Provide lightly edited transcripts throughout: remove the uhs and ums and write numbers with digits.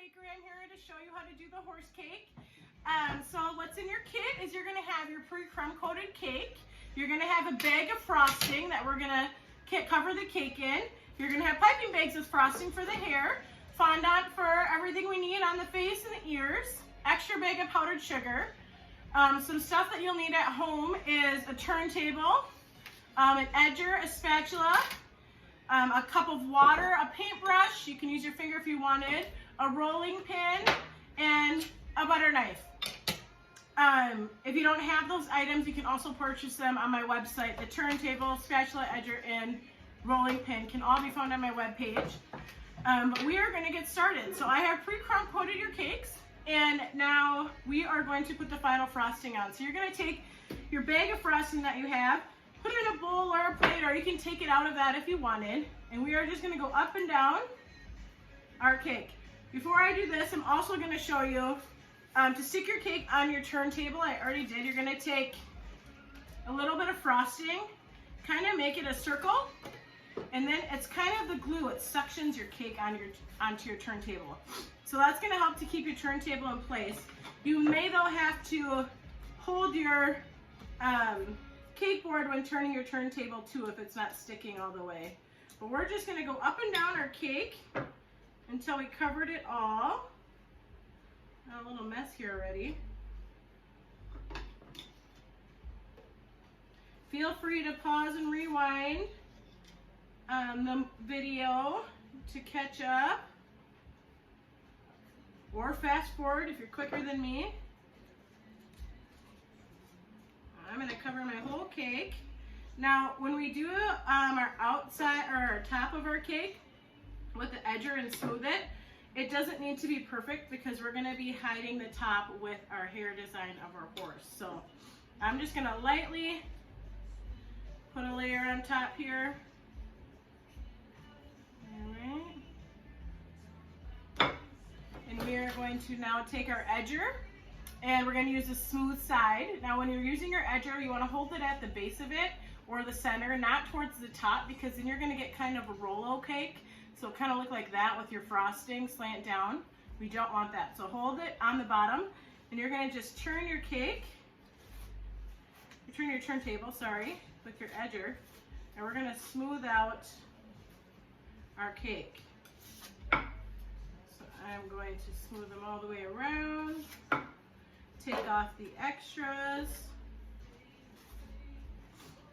Bakery. I'm here to show you how to do the horse cake. So what's in your kit is you're going to have your pre-crumb coated cake. You're going to have a bag of frosting that we're going to cover the cake in. You're going to have piping bags with frosting for the hair, fondant for everything we need on the face and the ears, extra bag of powdered sugar. Some stuff that you'll need at home is a turntable, an edger, a spatula, a cup of water, a paintbrush, you can use your finger if you wanted, a rolling pin, and a butter knife. If you don't have those items, you can also purchase them on my website. The turntable, spatula, edger, and rolling pin can all be found on my webpage. But we are going to get started. So I have pre-crumb coated your cakes, and now we are going to put the final frosting on. So you're going to take your bag of frosting that you have, put it in a bowl or a plate, or you can take it out of that if you wanted. And we are just going to go up and down our cake. Before I do this, I'm also going to show you to stick your cake on your turntable. I already did. You're going to take a little bit of frosting, kind of make it a circle, and then it's kind of the glue. It suctions your cake onto your turntable. So that's going to help to keep your turntable in place. You may though have to hold your cake board when turning your turntable too if it's not sticking all the way. But we're just going to go up and down our cake until we covered it all. Got a little mess here already. Feel free to pause and rewind the video to catch up, or fast forward if you're quicker than me. I'm going to cover my whole cake. Now, when we do our outside or our top of our cake with the edger and smooth it, it doesn't need to be perfect because we're going to be hiding the top with our hair design of our horse. So I'm just going to lightly put a layer on top here. All right. And we are going to now take our edger, and we're going to use the smooth side. Now when you're using your edger, you want to hold it at the base of it or the center, not towards the top, because then you're going to get kind of a Rolo cake. So kind of look like that with your frosting slant down. We don't want that. So hold it on the bottom, and you're going to just turn your cake, turn your turntable, sorry, with your edger, and we're going to smooth out our cake. So I'm going to smooth them all the way around, take off the extras.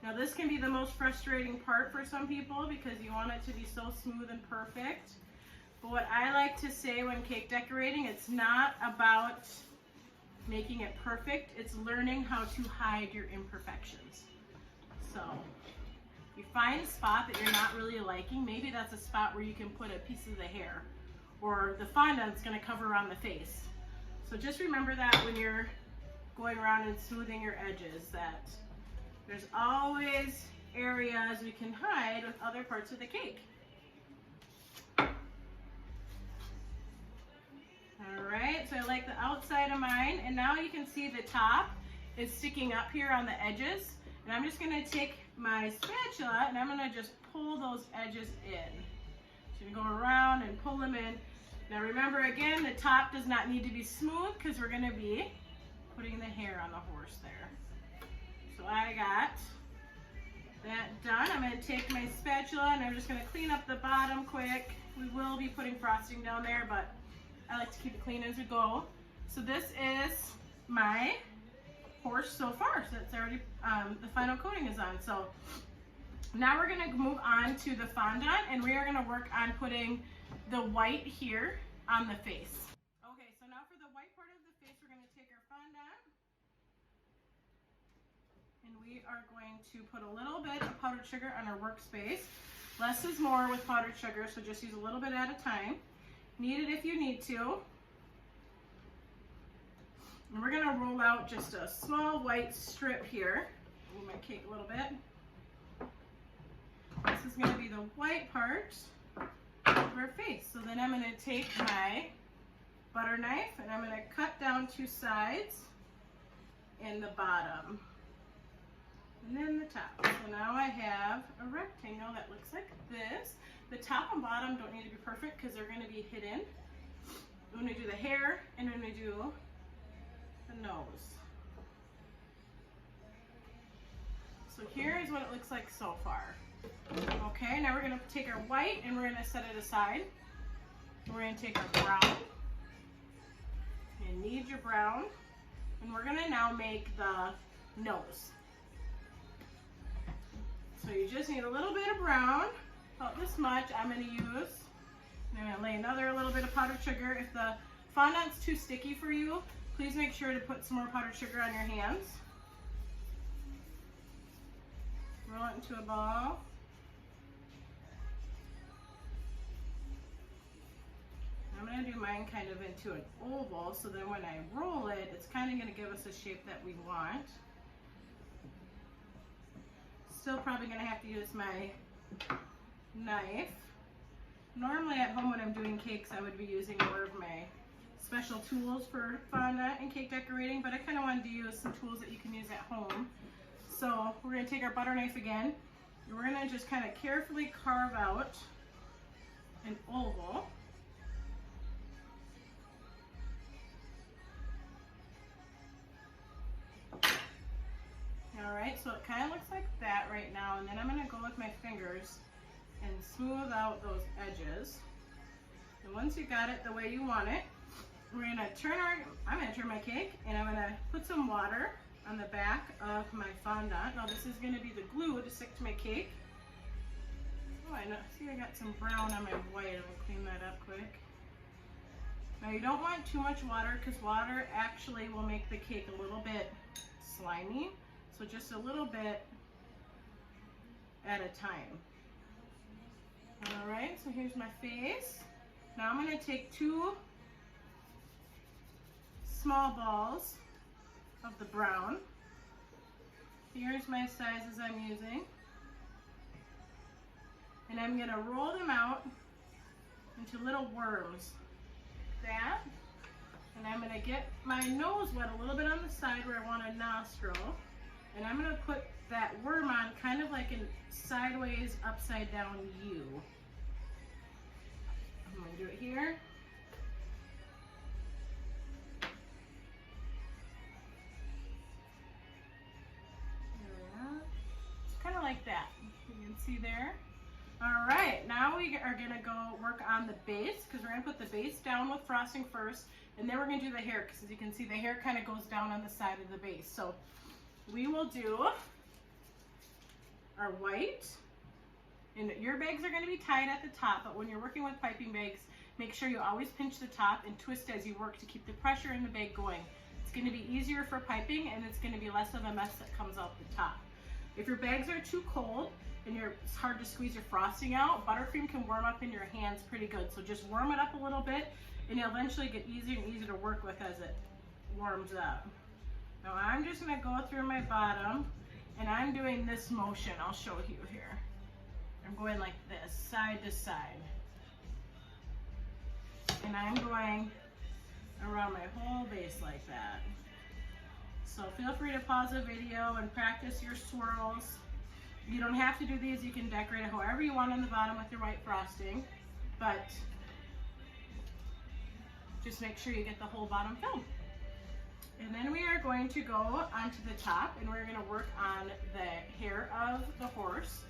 Now this can be the most frustrating part for some people because you want it to be so smooth and perfect. But what I like to say when cake decorating, it's not about making it perfect, it's learning how to hide your imperfections. So you find a spot that you're not really liking, maybe that's a spot where you can put a piece of the hair, or the fondant's going to cover around the face. So just remember that when you're going around and smoothing your edges, that there's always areas we can hide with other parts of the cake. All right, so I like the outside of mine, and now you can see the top is sticking up here on the edges. And I'm just going to take my spatula and I'm going to just pull those edges in. So you're going to go around and pull them in. Now remember, again, the top does not need to be smooth because we're going to be putting the hair on the horse there. So I got that done. I'm going to take my spatula and I'm just going to clean up the bottom quick. We will be putting frosting down there, but I like to keep it clean as we go. So this is my horse so far. So it's already, the final coating is on. So now we're going to move on to the fondant, and we are going to work on putting the white here on the face. Okay, so now for the white part of the face, we're going to take our fondant, and we are going to put a little bit of powdered sugar on our workspace. Less is more with powdered sugar, so just use a little bit at a time. Knead it if you need to. And we're going to roll out just a small white strip here. Move my cake a little bit. This is going to be the white part of our face. So then I'm going to take my butter knife and I'm going to cut down two sides and the bottom. And then the top. So now I have a rectangle that looks like this. The top and bottom don't need to be perfect because they're going to be hidden. when we do the hair and when we do the nose. So here is what it looks like so far. Okay, now we're gonna take our white and we're gonna set it aside. We're gonna take our brown. You need your brown. And we're gonna now make the nose. So you just need a little bit of brown, about this much I'm gonna use. I'm gonna lay another little bit of powdered sugar. If the fondant's too sticky for you, please make sure to put some more powdered sugar on your hands. Roll it into a ball. I'm going to do mine kind of into an oval, so then when I roll it, it's kind of going to give us a shape that we want. Still probably going to have to use my knife. Normally at home when I'm doing cakes, I would be using more of my special tools for fondant and cake decorating, but I kind of wanted to use some tools that you can use at home. So we're going to take our butter knife again, and we're going to just kind of carefully carve out an oval. Alright, so it kind of looks like that right now, and then I'm going to go with my fingers and smooth out those edges. And once you got it the way you want it, I'm going to turn my cake, and I'm going to put some water on the back of my fondant. Now this is going to be the glue to stick to my cake. Oh, I know, see I got some brown on my white. I'm going to clean that up quick. Now you don't want too much water because water actually will make the cake a little bit slimy. So just a little bit at a time. Alright, so here's my face. Now I'm going to take 2 small balls of the brown. Here's my sizes I'm using. And I'm going to roll them out into little worms. That. And I'm going to get my nose wet a little bit on the side where I want a nostril. And I'm going to put that worm on kind of like a sideways, upside down U. I'm going to do it here. Kind of like that. You can see there. All right, now we are going to go work on the base because we're going to put the base down with frosting first, and then we're going to do the hair because as you can see the hair kind of goes down on the side of the base. So we will do our white, and your bags are going to be tied at the top, but when you're working with piping bags, make sure you always pinch the top and twist as you work to keep the pressure in the bag going. It's going to be easier for piping, and it's going to be less of a mess that comes out the top. If your bags are too cold and it's hard to squeeze your frosting out, buttercream can warm up in your hands pretty good. So just warm it up a little bit and it'll eventually get easier and easier to work with as it warms up. Now I'm just going to go through my bottom and I'm doing this motion. I'll show you here. I'm going like this, side to side. And I'm going around my whole base like that. So feel free to pause the video and practice your swirls. You don't have to do these, you can decorate it however you want on the bottom with your white frosting, but just make sure you get the whole bottom filled. And then we are going to go onto the top and we're going to work on the hair of the horse.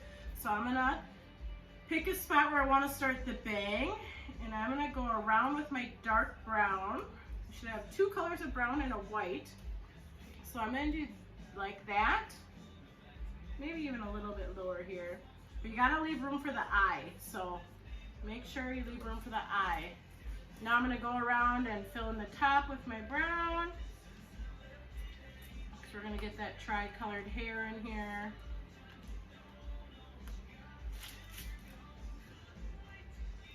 So I'm going to pick a spot where I want to start the bang, and I'm going to go around with my dark brown. I should have 2 colors of brown and a white. So I'm going to do like that, maybe even a little bit lower here. But you got to leave room for the eye, so make sure you leave room for the eye. Now I'm going to go around and fill in the top with my brown. So we're going to get that tri-colored hair in here.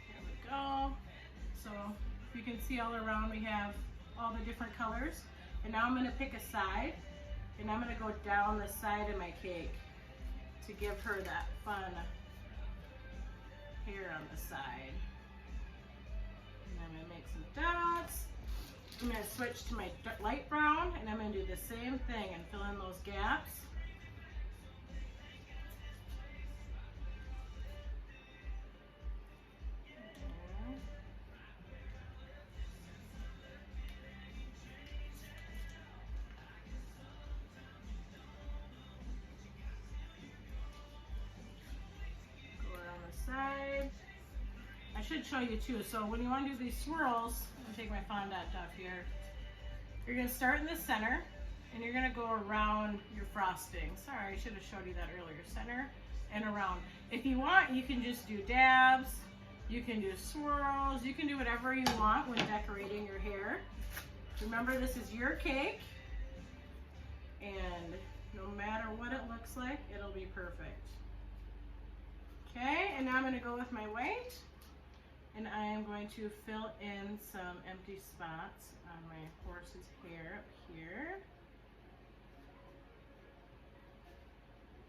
There we go. So you can see all around we have all the different colors. And now I'm going to pick a side, and I'm going to go down the side of my cake to give her that fun hair on the side. And I'm going to make some dots. I'm going to switch to my light brown, and I'm going to do the same thing and fill in those gaps. I should show you too. So when you want to do these swirls, I'm gonna take my fondant off here. You're gonna start in the center and you're gonna go around your frosting. Sorry, I should have showed you that earlier. Center and around. If you want, you can just do dabs, you can do swirls, you can do whatever you want when decorating your hair. Remember, this is your cake, and no matter what it looks like, it'll be perfect. Okay, and now I'm gonna go with my white, and I am going to fill in some empty spots on my horse's hair up here.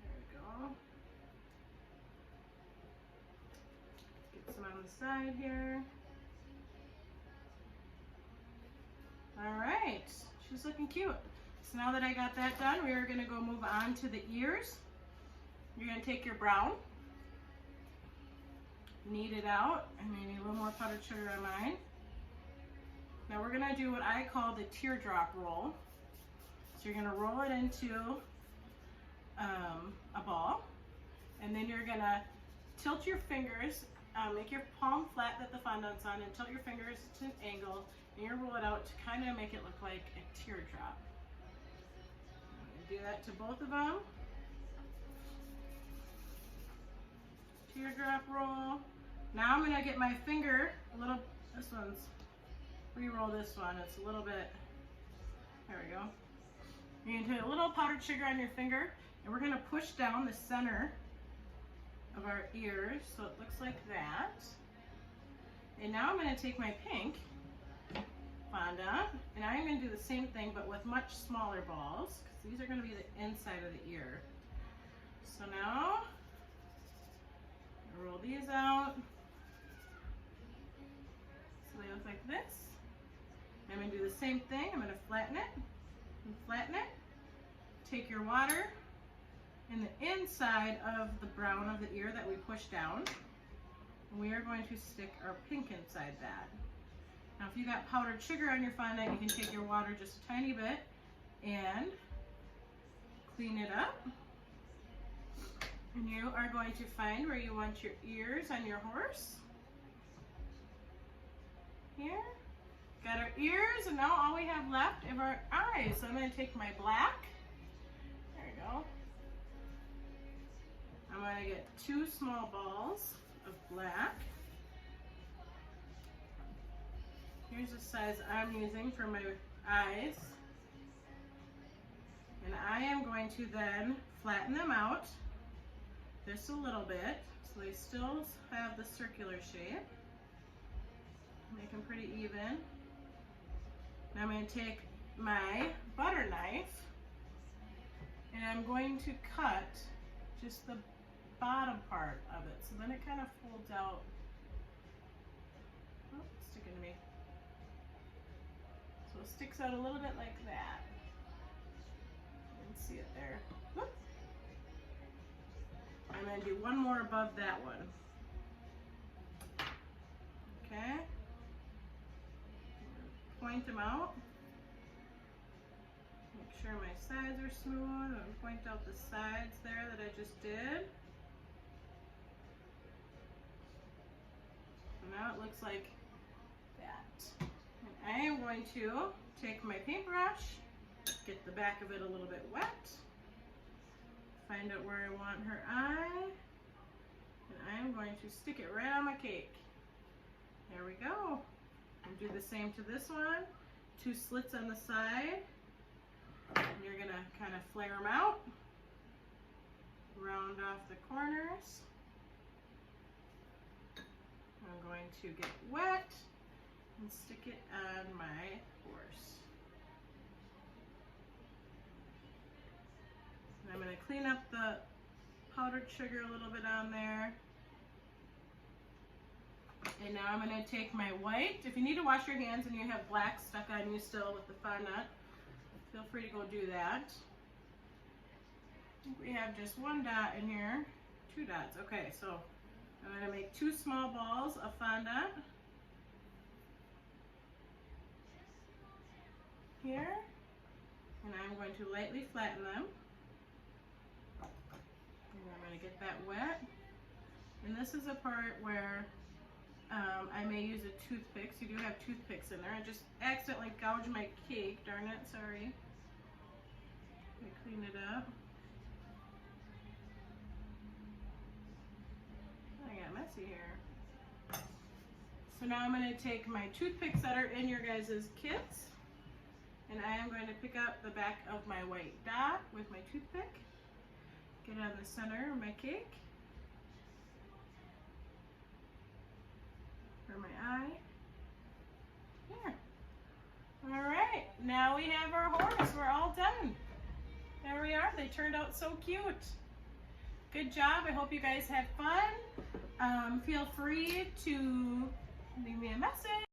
There we go. Get some on the side here. All right, she's looking cute. So now that I got that done, we are gonna go move on to the ears. You're gonna take your brown, knead it out. I may need a little more powdered sugar on mine. Now we're gonna do what I call the teardrop roll. So you're gonna roll it into a ball, and then you're gonna tilt your fingers, make your palm flat that the fondant's on, and tilt your fingers to an angle, and you roll it out to kind of make it look like a teardrop. Do that to both of them. Teardrop roll. Now I'm gonna get my finger a little, this one's, re-roll this one, it's a little bit, there we go. You're gonna put a little powdered sugar on your finger, and we're gonna push down the center of our ears so it looks like that. And now I'm gonna take my pink fondant, and I'm gonna do the same thing but with much smaller balls, because these are gonna be the inside of the ear. So now, roll these out. So they look like this. I'm gonna do the same thing. I'm gonna flatten it and flatten it. Take your water in the inside of the brown of the ear that we pushed down. And we are going to stick our pink inside that. Now if you got powdered sugar on your fondant, you can take your water just a tiny bit and clean it up. And you are going to find where you want your ears on your horse. Here. Got our ears, and now all we have left are our eyes. So I'm going to take my black. There we go. I'm going to get 2 small balls of black. Here's the size I'm using for my eyes. And I am going to then flatten them out just a little bit so they still have the circular shape. Make them pretty even. Now I'm going to take my butter knife and I'm going to cut just the bottom part of it, so then it kind of folds out. Oh, it's sticking to me. So it sticks out a little bit like that. You can see it there. Whoop. I'm going to do one more above that one. Okay. Point them out. Make sure my sides are smooth, and point out the sides there that I just did. So now it looks like that. And I am going to take my paintbrush, get the back of it a little bit wet, find out where I want her eye, and I am going to stick it right on my cake. There we go. And do the same to this one. 2 slits on the side. And you're going to kind of flare them out. Round off the corners. I'm going to get wet and stick it on my horse. And I'm going to clean up the powdered sugar a little bit on there. And now I'm going to take my white. If you need to wash your hands and you have black stuck on you still with the fondant, feel free to go do that. I think we have just 1 dot in here. 2 dots. Okay, so I'm going to make 2 small balls of fondant. Here. And I'm going to lightly flatten them. And I'm going to get that wet. And this is a part where I may use a toothpick. So you do have toothpicks in there. I just accidentally gouged my cake. Darn it, sorry. Let me clean it up. I got messy here. So now I'm going to take my toothpicks that are in your guys' kits, and I am going to pick up the back of my white dot with my toothpick. Get on the center of my cake. For my eye. There. All right, now we have our horse. We're all done. There we are. They turned out so cute. Good job. I hope you guys had fun. Feel free to leave me a message.